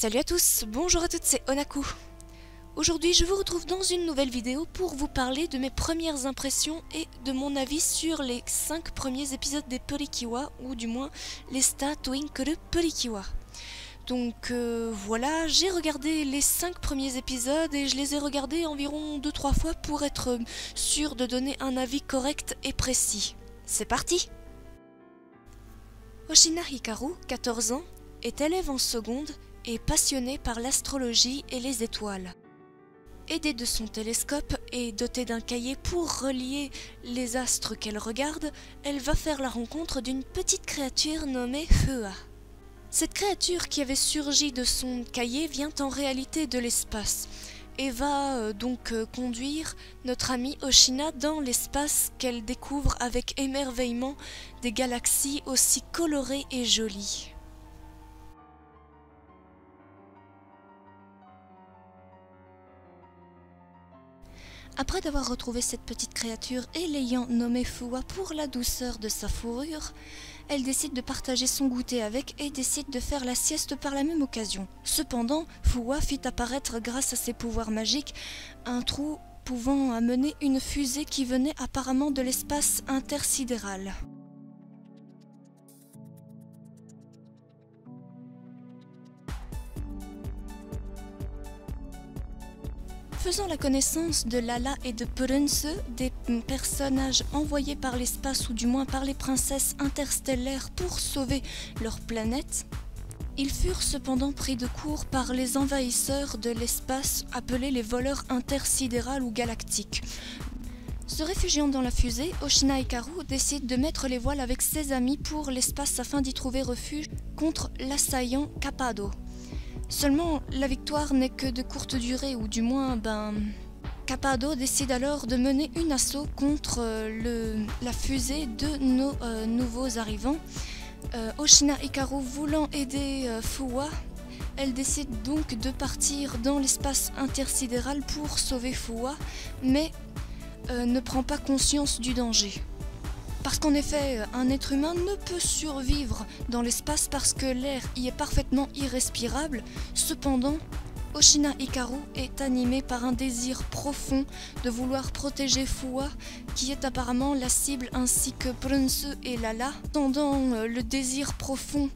Salut à tous, bonjour à toutes, c'est Onaku. Aujourd'hui je vous retrouve dans une nouvelle vidéo pour vous parler de mes premières impressions et de mon avis sur les 5 premiers épisodes des Purikiwa, ou du moins les Sta Twinkle Purikiwa. Donc voilà, j'ai regardé les 5 premiers épisodes et je les ai regardés environ 2-3 fois pour être sûr de donner un avis correct et précis. C'est parti! Oshina Hikaru, 14 ans, est élève en seconde et passionnée par l'astrologie et les étoiles. Aidée de son télescope et dotée d'un cahier pour relier les astres qu'elle regarde, elle va faire la rencontre d'une petite créature nommée Fua. Cette créature qui avait surgi de son cahier vient en réalité de l'espace et va donc conduire notre amie Oshina dans l'espace qu'elle découvre avec émerveillement des galaxies aussi colorées et jolies. Après d'avoir retrouvé cette petite créature et l'ayant nommée Fua pour la douceur de sa fourrure, elle décide de partager son goûter avec et décide de faire la sieste par la même occasion. Cependant, Fua fit apparaître grâce à ses pouvoirs magiques un trou pouvant amener une fusée qui venait apparemment de l'espace intersidéral. Faisant la connaissance de Lala et de Purunse, des personnages envoyés par l'espace ou du moins par les princesses interstellaires pour sauver leur planète, ils furent cependant pris de court par les envahisseurs de l'espace appelés les voleurs intersidérales ou galactiques. Se réfugiant dans la fusée, Oshina Hikaru décide de mettre les voiles avec ses amis pour l'espace afin d'y trouver refuge contre l'assaillant Kapado. Seulement, la victoire n'est que de courte durée, ou du moins, Kapado décide alors de mener une assaut contre la fusée de nos nouveaux arrivants. Oshina Hikaru voulant aider Fua, elle décide donc de partir dans l'espace intersidéral pour sauver Fua, mais ne prend pas conscience du danger. Parce qu'en effet, un être humain ne peut survivre dans l'espace parce que l'air y est parfaitement irrespirable. Cependant, Oshina Hikaru est animée par un désir profond de vouloir protéger Fua, qui est apparemment la cible, ainsi que Purunse et Lala. Tendant le désir profond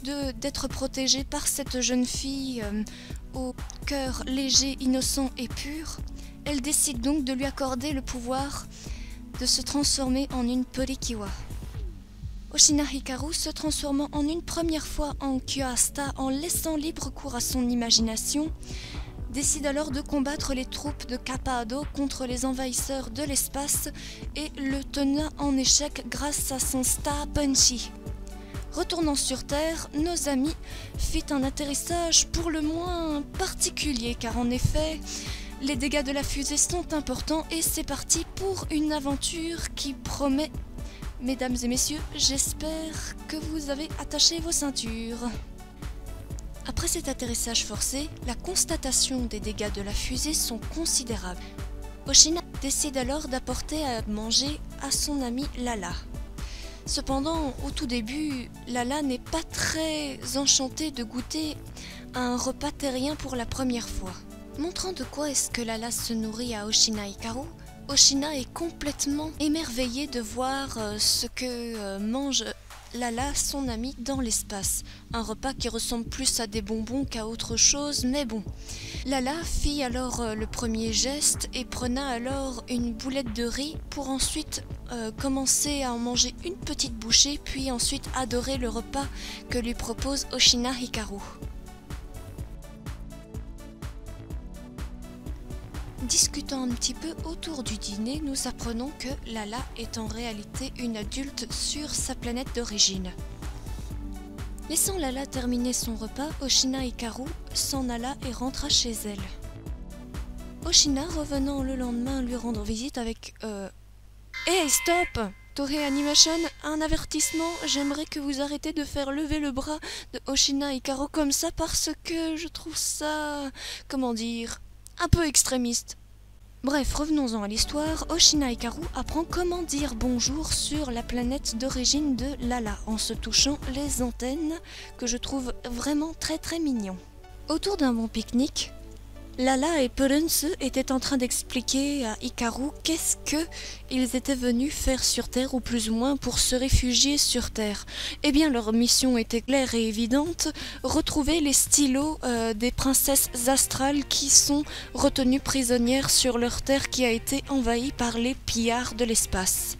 d'être protégée par cette jeune fille au cœur léger, innocent et pur, elle décide donc de lui accorder le pouvoir de se transformer en une Purikiwa. Oshina Hikaru, se transformant en une première fois en Kyuasta en laissant libre cours à son imagination, décide alors de combattre les troupes de Kapado contre les envahisseurs de l'espace et le tenant en échec grâce à son Sta Punchy. Retournant sur Terre, nos amis fit un atterrissage pour le moins particulier car en effet, les dégâts de la fusée sont importants et c'est parti pour une aventure qui promet. Mesdames et messieurs, j'espère que vous avez attaché vos ceintures. Après cet atterrissage forcé, la constatation des dégâts de la fusée sont considérables. Oshina décide alors d'apporter à manger à son amie Lala. Cependant, au tout début, Lala n'est pas très enchantée de goûter à un repas terrien pour la première fois. Montrant de quoi est-ce que Lala se nourrit à Oshina Hikaru, Oshina est complètement émerveillée de voir ce que mange Lala, son amie, dans l'espace. Un repas qui ressemble plus à des bonbons qu'à autre chose, mais bon. Lala fit alors le premier geste et prenait alors une boulette de riz pour ensuite commencer à en manger une petite bouchée, puis ensuite adorer le repas que lui propose Oshina Hikaru. Discutant un petit peu autour du dîner, nous apprenons que Lala est en réalité une adulte sur sa planète d'origine. Laissant Lala terminer son repas, Oshina Hikaru s'en alla et rentra chez elle. Oshina, revenant le lendemain lui rendre visite avec Hey, stop! Toei Animation, un avertissement, j'aimerais que vous arrêtez de faire lever le bras de Oshina Hikaru comme ça parce que je trouve ça, comment dire, un peu extrémiste. Bref, revenons-en à l'histoire. Oshina Hikaru apprend comment dire bonjour sur la planète d'origine de Lala en se touchant les antennes, que je trouve vraiment très mignon. Autour d'un bon pique-nique, Lala et Purunsu étaient en train d'expliquer à Hikaru qu'est-ce qu'ils étaient venus faire sur Terre, ou plus ou moins pour se réfugier sur Terre. Eh bien, leur mission était claire et évidente, retrouver les stylos des princesses astrales qui sont retenues prisonnières sur leur Terre qui a été envahie par les pillards de l'espace.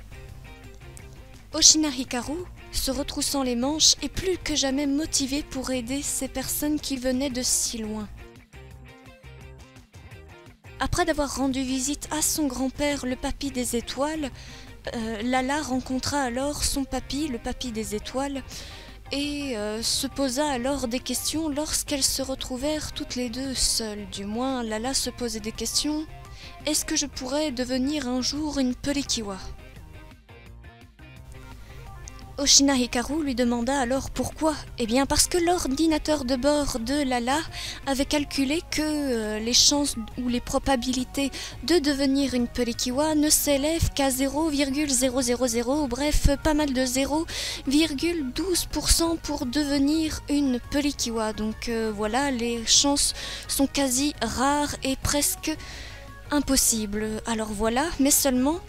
Oshina Hikaru, se retroussant les manches, est plus que jamais motivée pour aider ces personnes qui venaient de si loin. Après d'avoir rendu visite à son grand-père, le papy des étoiles, Lala rencontra alors son papy, le papy des étoiles, et se posa alors des questions lorsqu'elles se retrouvèrent toutes les deux seules. Du moins, Lala se posait des questions. Est-ce que je pourrais devenir un jour une Purikiwa ? Oshina Hikaru lui demanda alors pourquoi. Eh bien parce que l'ordinateur de bord de Lala avait calculé que les chances ou les probabilités de devenir une Purikiwa ne s'élèvent qu'à 0,000, bref pas mal de 0,12% pour devenir une Purikiwa. Donc voilà, les chances sont quasi rares et presque impossibles. Alors voilà, mais seulement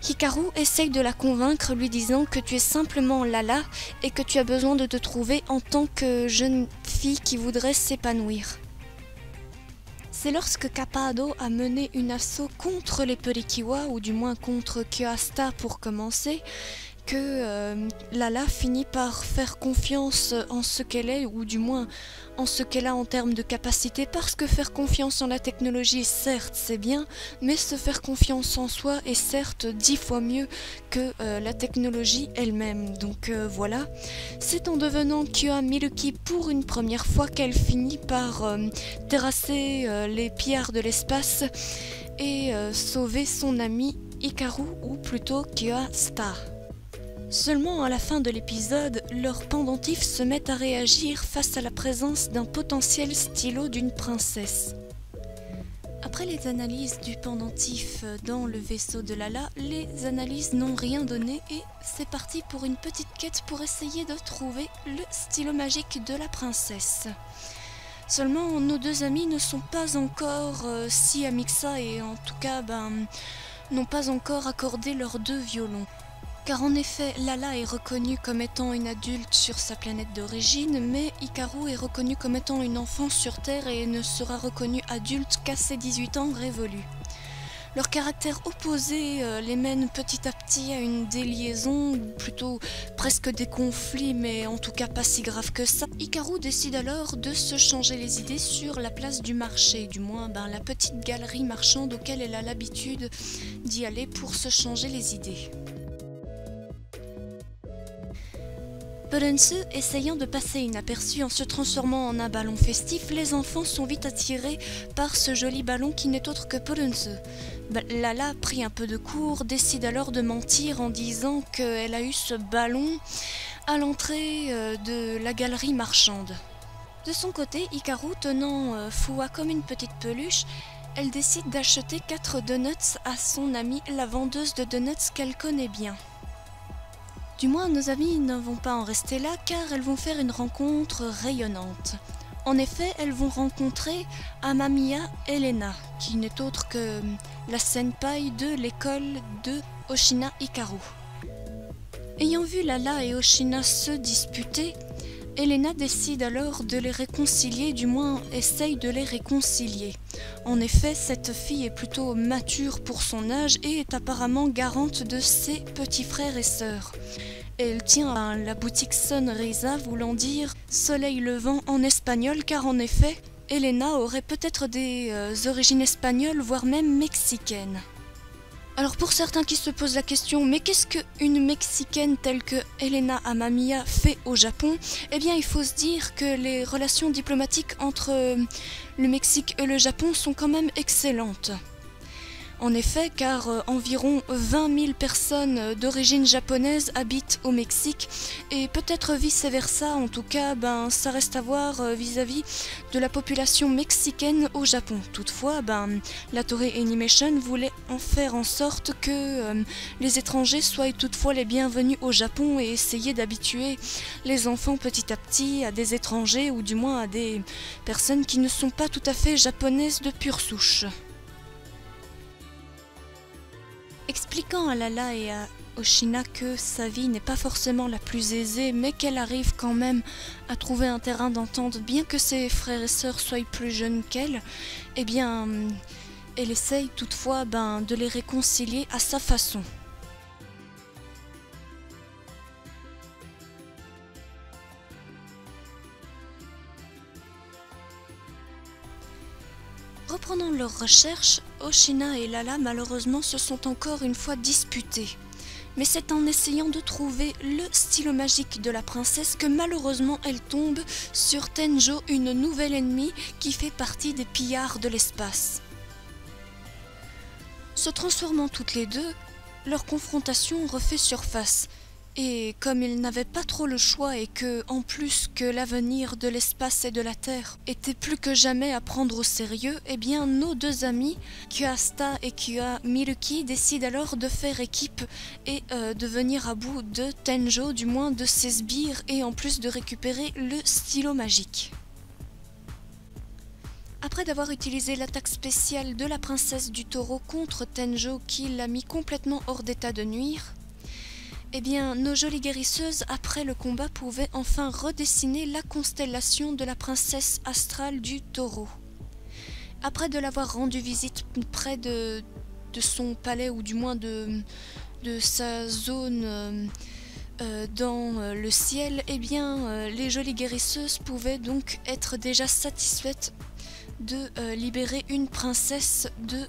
Hikaru essaye de la convaincre, lui disant que tu es simplement Lala et que tu as besoin de te trouver en tant que jeune fille qui voudrait s'épanouir. C'est lorsque Kappa-Ado a mené une assaut contre les Purikiwa, ou du moins contre Kyoasta pour commencer, que Lala finit par faire confiance en ce qu'elle est, ou du moins en ce qu'elle a en termes de capacité, parce que faire confiance en la technologie, certes c'est bien, mais se faire confiance en soi est certes 10 fois mieux que la technologie elle-même. Donc voilà, c'est en devenant Kyoa Miruki pour une première fois qu'elle finit par terrasser les pillards de l'espace et sauver son ami Hikaru, ou plutôt Kyoasta. Seulement à la fin de l'épisode, leur pendentif se met à réagir face à la présence d'un potentiel stylo d'une princesse. Après les analyses du pendentif dans le vaisseau de Lala, les analyses n'ont rien donné et c'est parti pour une petite quête pour essayer de trouver le stylo magique de la princesse. Seulement, nos deux amis ne sont pas encore si amis que ça et en tout cas n'ont pas encore accordé leurs deux violons. Car en effet, Lala est reconnue comme étant une adulte sur sa planète d'origine, mais Hikaru est reconnue comme étant une enfant sur Terre et ne sera reconnue adulte qu'à ses 18 ans révolus. Leurs caractères opposés les mènent petit à petit à une déliaison, ou plutôt presque des conflits, mais en tout cas pas si grave que ça. Hikaru décide alors de se changer les idées sur la place du marché, du moins la petite galerie marchande auquel elle a l'habitude d'y aller pour se changer les idées. Purunsu essayant de passer inaperçu en se transformant en un ballon festif, les enfants sont vite attirés par ce joli ballon qui n'est autre que Purunsu. Lala, pris un peu de cours, décide alors de mentir en disant qu'elle a eu ce ballon à l'entrée de la galerie marchande. De son côté, Hikaru, tenant Fua comme une petite peluche, elle décide d'acheter 4 donuts à son amie, la vendeuse de donuts qu'elle connaît bien. Du moins, nos amis ne vont pas en rester là car elles vont faire une rencontre rayonnante. En effet, elles vont rencontrer Amamiya Elena, qui n'est autre que la senpai de l'école de Oshina Hikaru. Ayant vu Lala et Oshina se disputer, Elena décide alors de les réconcilier, du moins essaye de les réconcilier. En effet, cette fille est plutôt mature pour son âge et est apparemment garante de ses petits frères et sœurs. Elle tient à la boutique Sonrisa, voulant dire « soleil levant » en espagnol, car en effet, Elena aurait peut-être des origines espagnoles, voire même mexicaines. Alors pour certains qui se posent la question, mais qu'est-ce qu'une Mexicaine telle que Elena Amamiya fait au Japon? Eh bien il faut se dire que les relations diplomatiques entre le Mexique et le Japon sont quand même excellentes. En effet, car environ 20 000 personnes d'origine japonaise habitent au Mexique et peut-être vice-versa, en tout cas, ça reste à voir vis-à-vis de la population mexicaine au Japon. Toutefois, la Toei Animation voulait en faire en sorte que les étrangers soient toutefois les bienvenus au Japon et essayer d'habituer les enfants petit à petit à des étrangers ou du moins à des personnes qui ne sont pas tout à fait japonaises de pure souche. Expliquant à Lala et à Oshina que sa vie n'est pas forcément la plus aisée, mais qu'elle arrive quand même à trouver un terrain d'entente, bien que ses frères et sœurs soient plus jeunes qu'elle, elle essaye toutefois de les réconcilier à sa façon. Reprenant leurs recherches, Oshina et Lala malheureusement se sont encore une fois disputés. Mais c'est en essayant de trouver le stylo magique de la princesse que malheureusement elle tombe sur Tenjo, une nouvelle ennemie qui fait partie des pillards de l'espace. Se transformant toutes les deux, leur confrontation refait surface. Et comme ils n'avaient pas trop le choix et que, en plus que l'avenir de l'espace et de la Terre était plus que jamais à prendre au sérieux, nos deux amis, Kyuasta et Kya Miruki, décident alors de faire équipe et de venir à bout de Tenjo, du moins de ses sbires, et en plus de récupérer le stylo magique. Après d'avoir utilisé l'attaque spéciale de la princesse du taureau contre Tenjo qui l'a mis complètement hors d'état de nuire, nos jolies guérisseuses, après le combat, pouvaient enfin redessiner la constellation de la princesse astrale du taureau. Après de l'avoir rendu visite près de son palais, ou du moins de sa zone dans le ciel, les jolies guérisseuses pouvaient donc être déjà satisfaites de libérer une princesse de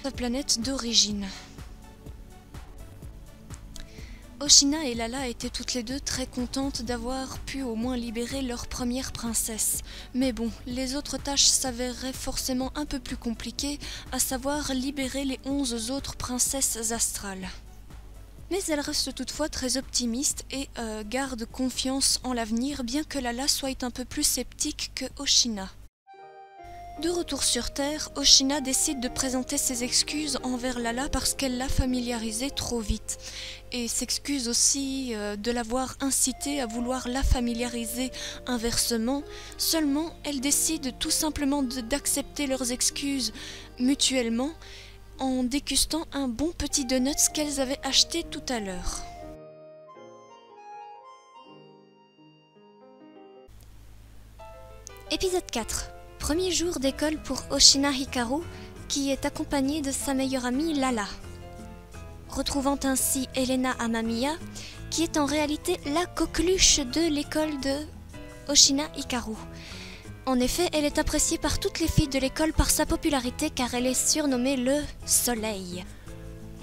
sa planète d'origine. Oshina et Lala étaient toutes les deux très contentes d'avoir pu au moins libérer leur première princesse. Mais bon, les autres tâches s'avéreraient forcément un peu plus compliquées, à savoir libérer les 11 autres princesses astrales. Mais elle reste toutefois très optimiste et garde confiance en l'avenir, bien que Lala soit un peu plus sceptique que Oshina. De retour sur Terre, Oshina décide de présenter ses excuses envers Lala parce qu'elle l'a familiarisée trop vite, et s'excuse aussi de l'avoir incitée à vouloir la familiariser inversement. Seulement, elle décide tout simplement d'accepter leurs excuses mutuellement en dégustant un bon petit donut qu'elles avaient acheté tout à l'heure. Épisode 4. Premier jour d'école pour Oshina Hikaru, qui est accompagnée de sa meilleure amie Lala. Retrouvant ainsi Elena Amamiya, qui est en réalité la coqueluche de l'école de Oshina Hikaru. En effet, elle est appréciée par toutes les filles de l'école par sa popularité car elle est surnommée le Soleil.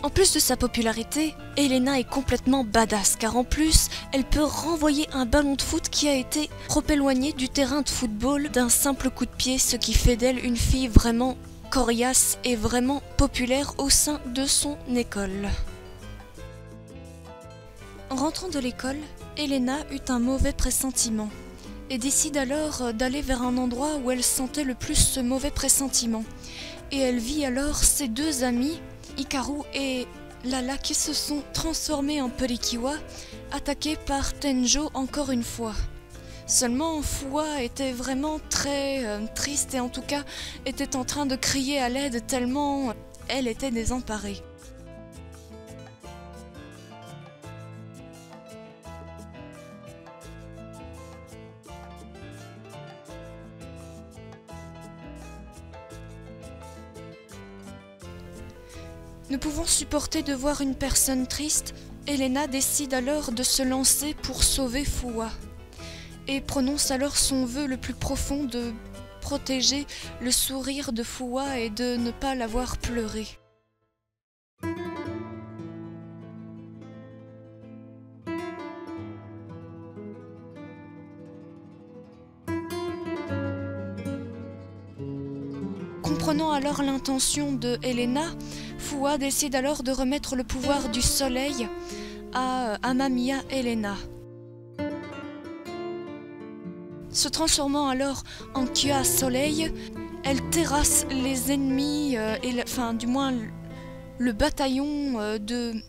En plus de sa popularité, Elena est complètement badass car en plus, elle peut renvoyer un ballon de foot qui a été trop éloigné du terrain de football d'un simple coup de pied, ce qui fait d'elle une fille vraiment coriace et vraiment populaire au sein de son école. En rentrant de l'école, Elena eut un mauvais pressentiment et décide alors d'aller vers un endroit où elle sentait le plus ce mauvais pressentiment. Et elle vit alors ses deux amis, Hikaru et Lala, qui se sont transformés en Purikiwa, attaqués par Tenjo encore une fois. Seulement, Fuwa était vraiment très triste et en tout cas était en train de crier à l'aide tellement elle était désemparée. Ne pouvant supporter de voir une personne triste, Elena décide alors de se lancer pour sauver Fuwa et prononce alors son vœu le plus profond de protéger le sourire de Fuwa et de ne pas la voir pleurer. Comprenant alors l'intention de Helena, Fuwa décide alors de remettre le pouvoir du soleil à Amamiya Helena. Se transformant alors en Kua Soleil, elle terrasse les ennemis, du moins le bataillon de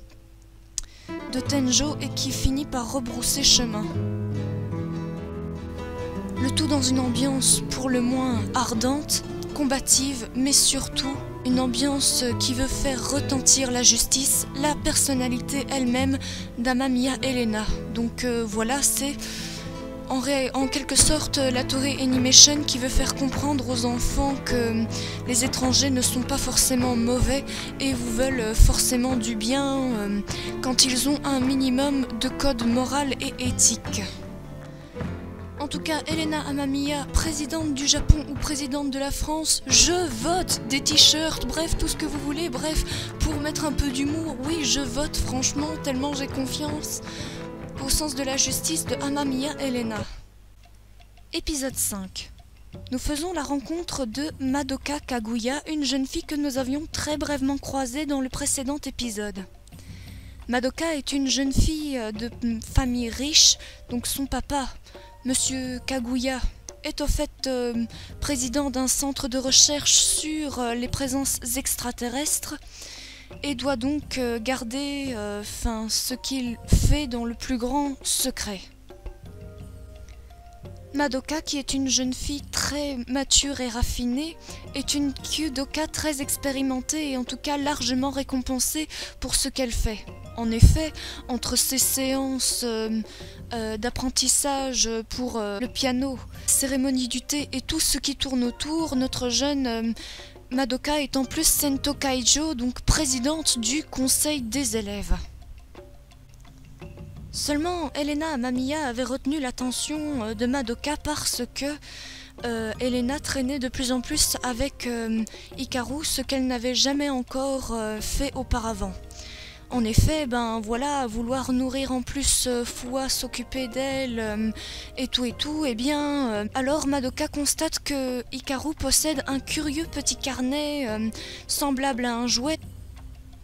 Tenjo, et qui finit par rebrousser chemin. Le tout dans une ambiance pour le moins ardente, combative, mais surtout une ambiance qui veut faire retentir la justice, la personnalité elle-même d'Amamiya Helena. Donc voilà, c'est en quelque sorte la Toei Animation qui veut faire comprendre aux enfants que les étrangers ne sont pas forcément mauvais et vous veulent forcément du bien quand ils ont un minimum de code moral et éthique. En tout cas, Helena Amamiya, présidente du Japon ou présidente de la France, je vote des t-shirts, bref, tout ce que vous voulez, bref, pour mettre un peu d'humour, oui, je vote franchement, tellement j'ai confiance au sens de la justice de Amamiya Helena. Épisode 5. Nous faisons la rencontre de Madoka Kaguya, une jeune fille que nous avions très brièvement croisée dans le précédent épisode. Madoka est une jeune fille de famille riche, donc son papa, Monsieur Kaguya, est au fait président d'un centre de recherche sur les présences extraterrestres et doit donc garder ce qu'il fait dans le plus grand secret. Madoka, qui est une jeune fille très mature et raffinée, est une Kyudoka très expérimentée et en tout cas largement récompensée pour ce qu'elle fait. En effet, entre ses séances d'apprentissage pour le piano, cérémonie du thé et tout ce qui tourne autour, notre jeune Madoka est en plus Sento Kaijo, donc présidente du conseil des élèves. Seulement, Helena Amamiya avait retenu l'attention de Madoka parce que Helena traînait de plus en plus avec Hikaru, ce qu'elle n'avait jamais encore fait auparavant. En effet, vouloir nourrir en plus Fuwa, s'occuper d'elle et tout, alors Madoka constate que Hikaru possède un curieux petit carnet semblable à un jouet.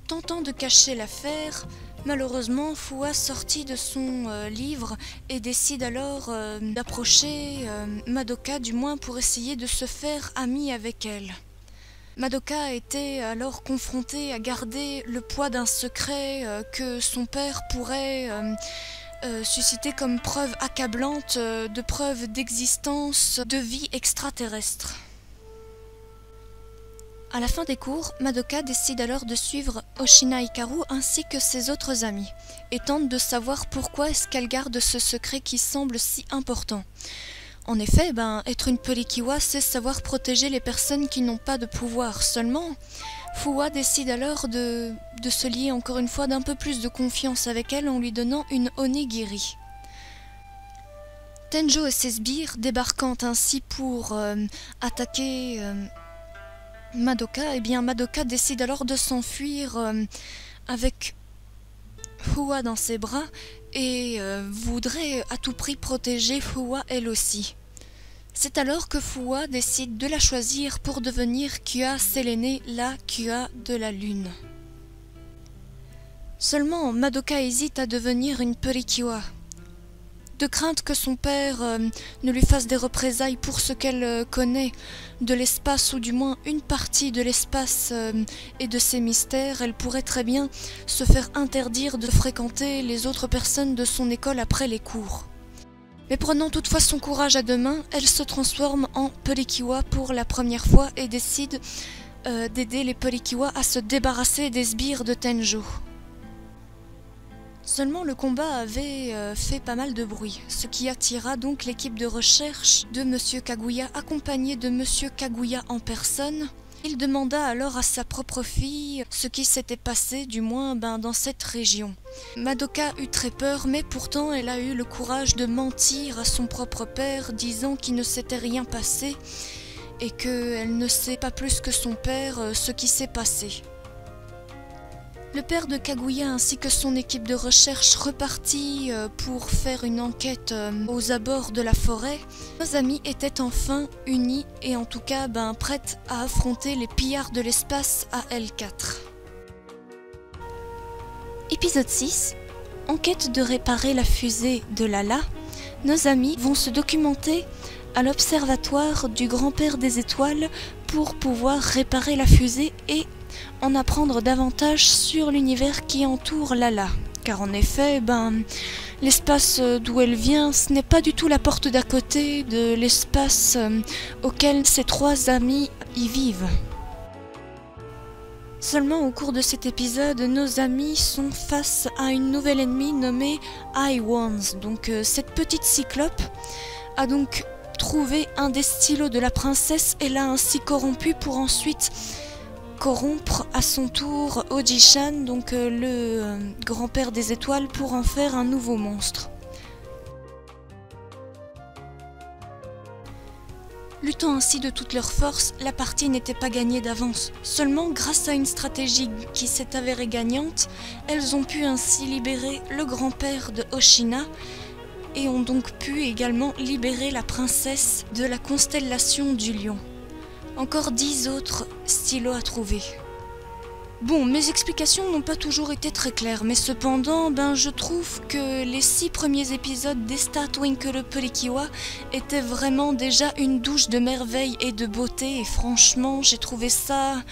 Tentant de cacher l'affaire, malheureusement Fuwa sortit de son livre et décide alors d'approcher Madoka, du moins pour essayer de se faire amie avec elle. Madoka a été alors confrontée à garder le poids d'un secret que son père pourrait susciter comme preuve accablante de preuve d'existence de vie extraterrestre. À la fin des cours, Madoka décide alors de suivre Oshina Hikaru ainsi que ses autres amis et tente de savoir pourquoi est-ce qu'elle garde ce secret qui semble si important. En effet, être une Porikiwa, c'est savoir protéger les personnes qui n'ont pas de pouvoir. Seulement, Fuwa décide alors de se lier encore une fois d'un peu plus de confiance avec elle en lui donnant une onigiri. Tenjo et ses sbires, débarquant ainsi pour attaquer Madoka, Madoka décide alors de s'enfuir avec Fuwa dans ses bras et voudrait à tout prix protéger Fuwa elle aussi. C'est alors que Fuwa décide de la choisir pour devenir Kua Selene, la Kua de la Lune. Seulement, Madoka hésite à devenir une Porikiwa. De crainte que son père ne lui fasse des représailles pour ce qu'elle connaît de l'espace, ou du moins une partie de l'espace et de ses mystères, elle pourrait très bien se faire interdire de fréquenter les autres personnes de son école après les cours. Mais prenant toutefois son courage à deux mains, elle se transforme en Porikiwa pour la première fois et décide d'aider les Porikiwa à se débarrasser des sbires de Tenjo. Seulement le combat avait fait pas mal de bruit, ce qui attira donc l'équipe de recherche de Monsieur Kaguya, accompagné de Monsieur Kaguya en personne. Il demanda alors à sa propre fille ce qui s'était passé, du moins dans cette région. Madoka eut très peur, mais pourtant elle a eu le courage de mentir à son propre père, disant qu'il ne s'était rien passé et qu'elle ne sait pas plus que son père ce qui s'est passé. Le père de Kaguya ainsi que son équipe de recherche repartit pour faire une enquête aux abords de la forêt. Nos amis étaient enfin unis et en tout cas prêtes à affronter les pillards de l'espace à L4. Épisode 6. En quête de réparer la fusée de Lala, nos amis vont se documenter à l'observatoire du grand-père des étoiles pour pouvoir réparer la fusée et en apprendre davantage sur l'univers qui entoure Lala. Car en effet, l'espace d'où elle vient, ce n'est pas du tout la porte d'à côté de l'espace auquel ses trois amis y vivent. Seulement au cours de cet épisode, nos amis sont face à une nouvelle ennemie nommée I-Wands. Donc cette petite cyclope a donc trouvé un des stylos de la princesse et l'a ainsi corrompu pour ensuite corrompre à son tour Oji-chan, donc le grand-père des étoiles, pour en faire un nouveau monstre. Luttant ainsi de toutes leurs forces, la partie n'était pas gagnée d'avance. Seulement, grâce à une stratégie qui s'est avérée gagnante, elles ont pu ainsi libérer le grand-père de Oshina et ont donc pu également libérer la princesse de la constellation du lion. Encore 10 autres stylos à trouver. Bon, mes explications n'ont pas toujours été très claires, mais cependant, je trouve que les 6 premiers épisodes d'Esta Twinkle Purikiwa étaient vraiment déjà une douche de merveille et de beauté, et franchement, j'ai trouvé ça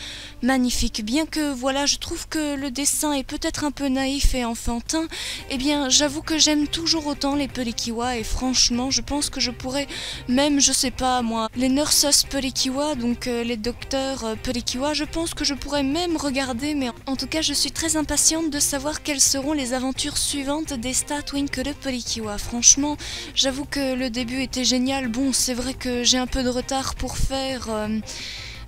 magnifique. Bien que, voilà, je trouve que le dessin est peut-être un peu naïf et enfantin, eh bien, j'avoue que j'aime toujours autant les Purikiwa, et franchement, je pense que je pourrais même, je sais pas moi, les nurses Purikiwa, donc les docteurs Purikiwa, je pense que je pourrais même regarder, mais en tout cas je suis très impatiente de savoir quelles seront les aventures suivantes d'Esta Twinkle Purikiwa. Franchement, j'avoue que le début était génial. Bon, c'est vrai que j'ai un peu de retard pour faire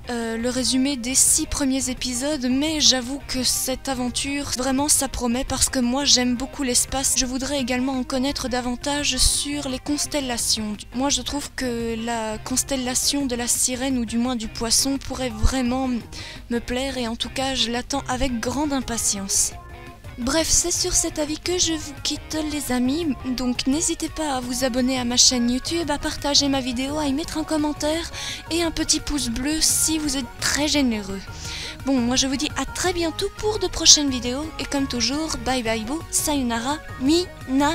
le résumé des 6 premiers épisodes, mais j'avoue que cette aventure, vraiment ça promet parce que moi j'aime beaucoup l'espace. Je voudrais également en connaître davantage sur les constellations. Moi je trouve que la constellation de la sirène ou du moins du poisson pourrait vraiment me plaire et en tout cas je l'attends avec grande impatience. Bref, c'est sur cet avis que je vous quitte les amis, donc n'hésitez pas à vous abonner à ma chaîne YouTube, à partager ma vidéo, à y mettre un commentaire et un petit pouce bleu si vous êtes très généreux. Bon, moi je vous dis à très bientôt pour de prochaines vidéos et comme toujours, bye bye boo, sayonara, minasan.